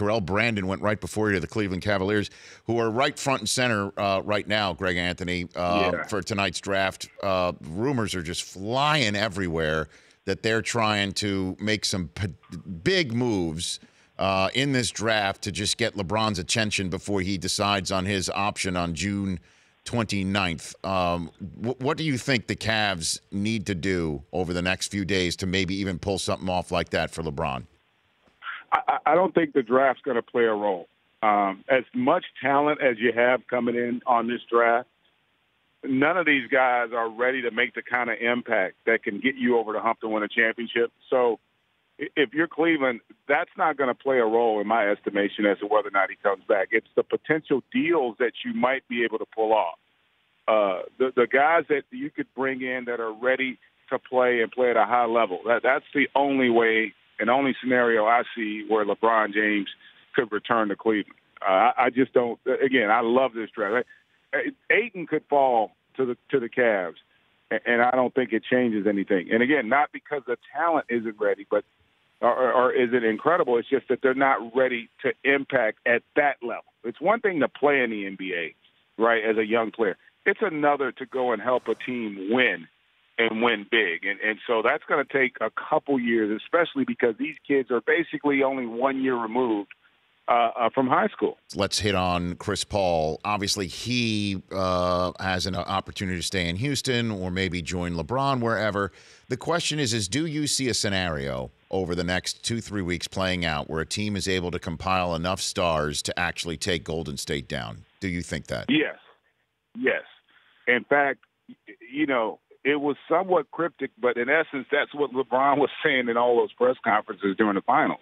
Terrell Brandon went right before you to the Cleveland Cavaliers, who are right front and center right now, Greg Anthony, for tonight's draft. Rumors are just flying everywhere that they're trying to make some big moves in this draft to just get LeBron's attention before he decides on his option on June 29th. What do you think the Cavs need to do over the next few days to maybe even pull something off like that for LeBron? I don't think the draft's going to play a role. As much talent as you have coming in on this draft, none of these guys are ready to make the kind of impact that can get you over the hump to win a championship. So if you're Cleveland, that's not going to play a role in my estimation as to whether or not he comes back. It's the potential deals that you might be able to pull off. The guys that you could bring in that are ready to play and play at a high level, that's the only way and only scenario I see where LeBron James could return to Cleveland. I just don't. Again, I love this draft. Ayton could fall to the Cavs, and I don't think it changes anything. And again, not because the talent isn't ready, but or is it incredible? It's just that they're not ready to impact at that level. It's one thing to play in the NBA, right, as a young player. It's another to go and help a team win and win big. And so that's going to take a couple years, especially because these kids are basically only 1 year removed from high school. Let's hit on Chris Paul. Obviously, he has an opportunity to stay in Houston or maybe join LeBron wherever. The question is do you see a scenario over the next 2-3 weeks playing out where a team is able to compile enough stars to actually take Golden State down? Do you think that? Yes. Yes. In fact, it was somewhat cryptic, but in essence, that's what LeBron was saying in all those press conferences during the finals.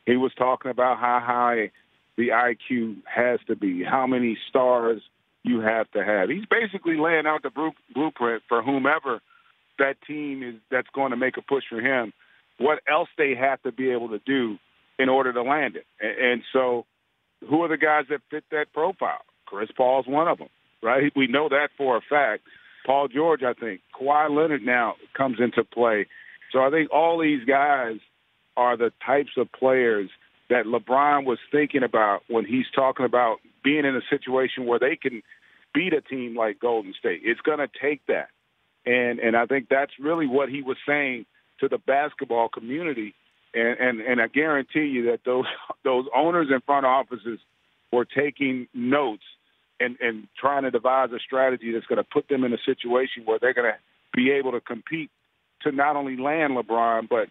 He was talking about how high the IQ has to be, how many stars you have to have. He's basically laying out the blueprint for whomever that team is that's going to make a push for him, what else they have to be able to do in order to land it. And so who are the guys that fit that profile? Chris Paul's one of them, right? We know that for a fact. Paul George, I think. Kawhi Leonard now comes into play. So I think all these guys are the types of players that LeBron was thinking about when he's talking about being in a situation where they can beat a team like Golden State. It's going to take that. And I think that's really what he was saying to the basketball community. And I guarantee you that those owners and front offices were taking notes and trying to devise a strategy that's going to put them in a situation where they're going to be able to compete to not only land LeBron, but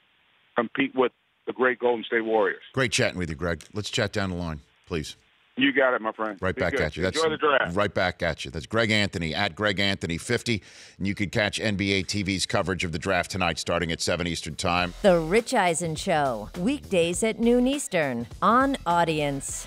compete with the great Golden State Warriors. Great chatting with you, Greg. Let's chat down the line, please. You got it, my friend. Right back at you. Enjoy the draft. Right back at you. That's Greg Anthony, at Greg Anthony 50. And you could catch NBA TV's coverage of the draft tonight starting at 7 Eastern Time. The Rich Eisen Show, weekdays at noon Eastern on Audience.